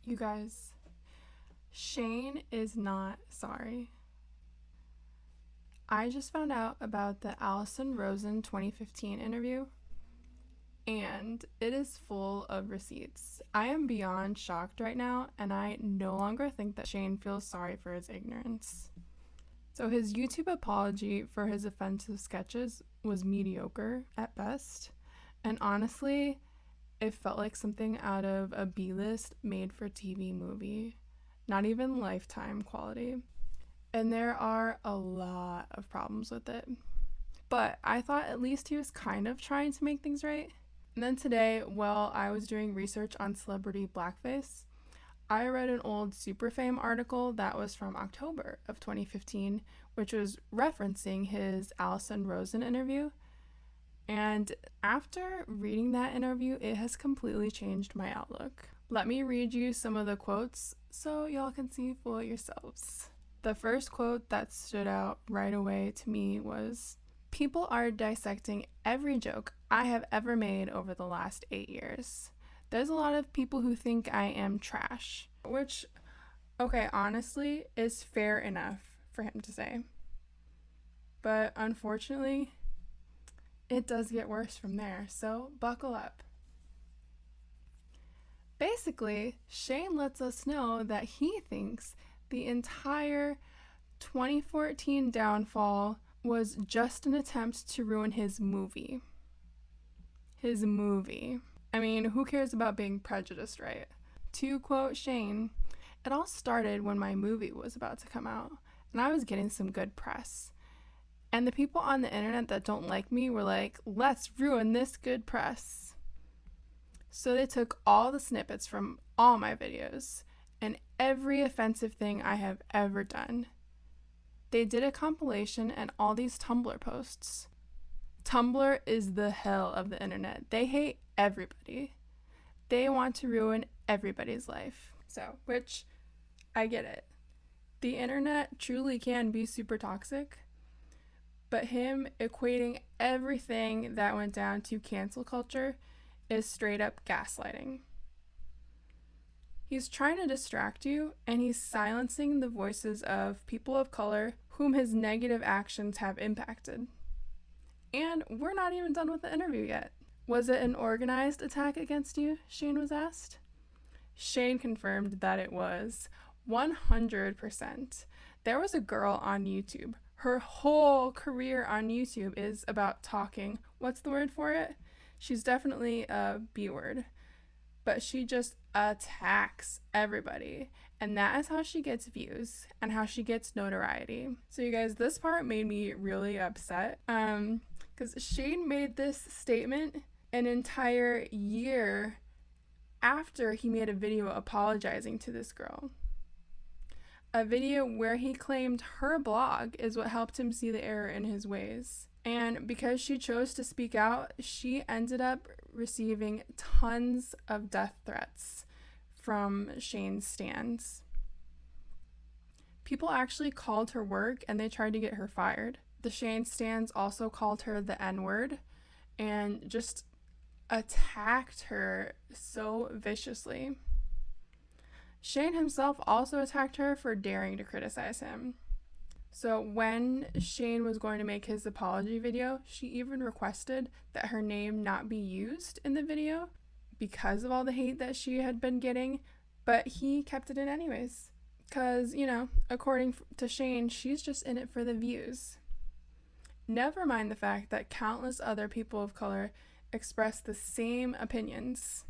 You guys, Shane is not sorry. I just found out about the Allison Rosen 2015 interview, and it is full of receipts. I am beyond shocked right now, and I no longer think that Shane feels sorry for his ignorance. So his YouTube apology for his offensive sketches was mediocre at best, and honestly, it felt like something out of a B-list made-for-TV movie. Not even Lifetime quality. And there are a lot of problems with it. But I thought at least he was kind of trying to make things right. And then today, while I was doing research on celebrity Blackface, I read an old Superfame article that was from October of 2015, which was referencing his Allison Rosen interview. And after reading that interview, it has completely changed my outlook. Let me read you some of the quotes so y'all can see for yourselves. The first quote that stood out right away to me was, "People are dissecting every joke I have ever made over the last 8 years. There's a lot of people who think I am trash," which, okay, honestly, is fair enough for him to say. But unfortunately, it does get worse from there, so buckle up. Basically, Shane lets us know that he thinks the entire 2014 downfall was just an attempt to ruin his movie. His movie. I mean, who cares about being prejudiced, right? To quote Shane, "It all started when my movie was about to come out, and I was getting some good press. And the people on the internet that don't like me were like, let's ruin this good press. So they took all the snippets from all my videos and every offensive thing I have ever done. They did a compilation and all these Tumblr posts. Tumblr is the hell of the internet. They hate everybody. They want to ruin everybody's life." So, which, I get it. The internet truly can be super toxic. But him equating everything that went down to cancel culture is straight up gaslighting. He's trying to distract you, and he's silencing the voices of people of color whom his negative actions have impacted. And we're not even done with the interview yet. "Was it an organized attack against you?" Shane was asked. Shane confirmed that it was 100%. There was a girl on YouTube. Her whole career on YouTube is about talking. What's the word for it? She's definitely a B word. But she just attacks everybody. And that is how she gets views and how she gets notoriety. So you guys, this part made me really upset. Because Shane made this statement an entire year after he made a video apologizing to this girl. A video where he claimed her blog is what helped him see the error in his ways. And because she chose to speak out, she ended up receiving tons of death threats from Shane's stans. People actually called her work and they tried to get her fired. The Shane stans also called her the N-word and just attacked her so viciously. Shane himself also attacked her for daring to criticize him. So when Shane was going to make his apology video, she even requested that her name not be used in the video because of all the hate that she had been getting, but he kept it in anyways. Because, according to Shane, she's just in it for the views. Never mind the fact that countless other people of color expressed the same opinions.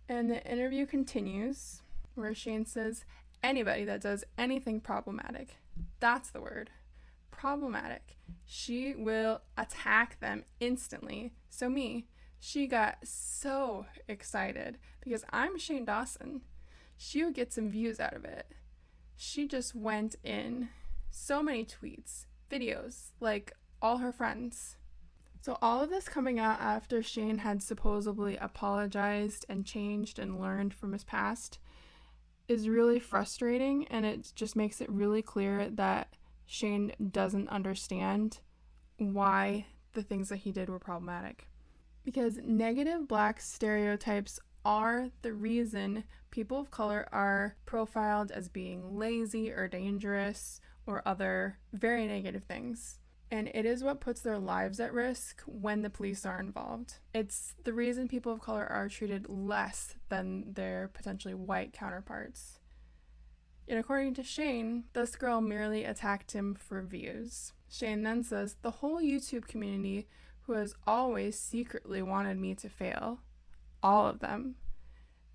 And the interview continues, where Shane says, "Anybody that does anything problematic," that's the word, problematic, she will attack them instantly. So she got so excited because I'm Shane Dawson. She would get some views out of it. She just went in. So many tweets, videos, like all her friends. So all of this coming out after Shane had supposedly apologized and changed and learned from his past is really frustrating, and it just makes it really clear that Shane doesn't understand why the things that he did were problematic. Because negative Black stereotypes are the reason people of color are profiled as being lazy or dangerous or other very negative things. And it is what puts their lives at risk when the police are involved. It's the reason people of color are treated less than their potentially white counterparts. Yet according to Shane, this girl merely attacked him for views. Shane then says, the whole YouTube community who has always secretly wanted me to fail, all of them,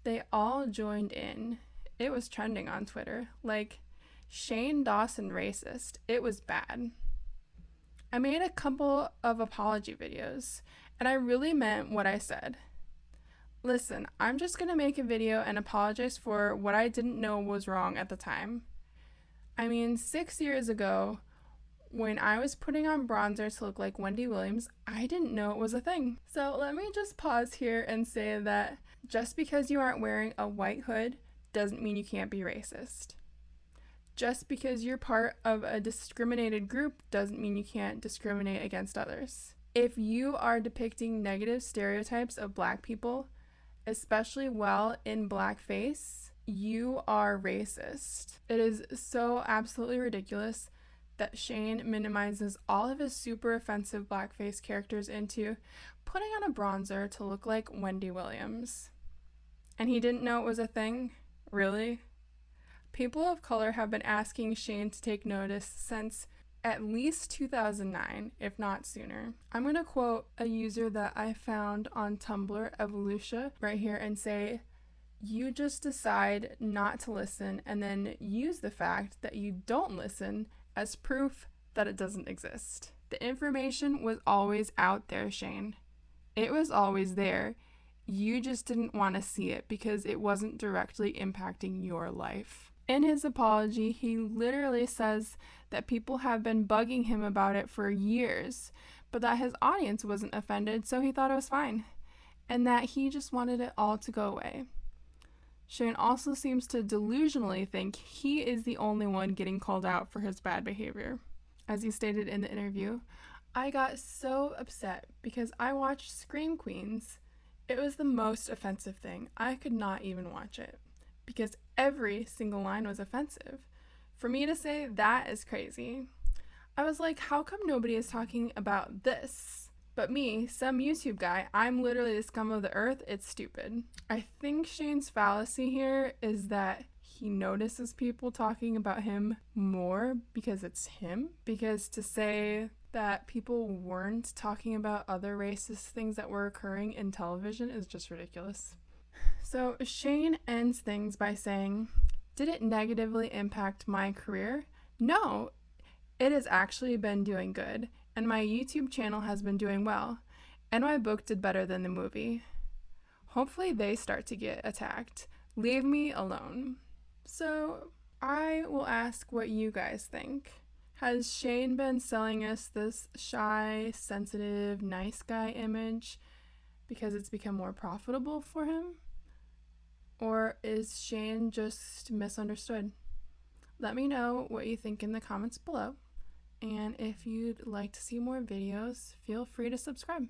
they all joined in. It was trending on Twitter. Like, Shane Dawson racist. It was bad. I made a couple of apology videos, and I really meant what I said. Listen, I'm just gonna make a video and apologize for what I didn't know was wrong at the time. I mean, 6 years ago, when I was putting on bronzer to look like Wendy Williams, I didn't know it was a thing. So let me just pause here and say that just because you aren't wearing a white hood doesn't mean you can't be racist. Just because you're part of a discriminated group doesn't mean you can't discriminate against others. If you are depicting negative stereotypes of Black people, especially while in blackface, you are racist. It is so absolutely ridiculous that Shane minimizes all of his super offensive blackface characters into putting on a bronzer to look like Wendy Williams. And he didn't know it was a thing? Really? People of color have been asking Shane to take notice since at least 2009, if not sooner. I'm going to quote a user that I found on Tumblr, Evolutia, right here and say, you just decide not to listen and then use the fact that you don't listen as proof that it doesn't exist. The information was always out there, Shane. It was always there. You just didn't want to see it because it wasn't directly impacting your life. In his apology, he literally says that people have been bugging him about it for years, but that his audience wasn't offended, so he thought it was fine, and that he just wanted it all to go away. Shane also seems to delusionally think he is the only one getting called out for his bad behavior. As he stated in the interview, I got so upset because I watched Scream Queens. It was the most offensive thing. I could not even watch it because every single line was offensive. For me to say that is crazy. I was like, how come nobody is talking about this? But me, some YouTube guy, I'm literally the scum of the earth, it's stupid. I think Shane's fallacy here is that he notices people talking about him more because it's him. Because to say that people weren't talking about other racist things that were occurring in television is just ridiculous. So Shane ends things by saying, did it negatively impact my career? No, it has actually been doing good, and my YouTube channel has been doing well, and my book did better than the movie. Hopefully they start to get attacked. Leave me alone. So I will ask what you guys think. Has Shane been selling us this shy, sensitive, nice guy image because it's become more profitable for him? Or is Shane just misunderstood? Let me know what you think in the comments below. And if you'd like to see more videos, feel free to subscribe.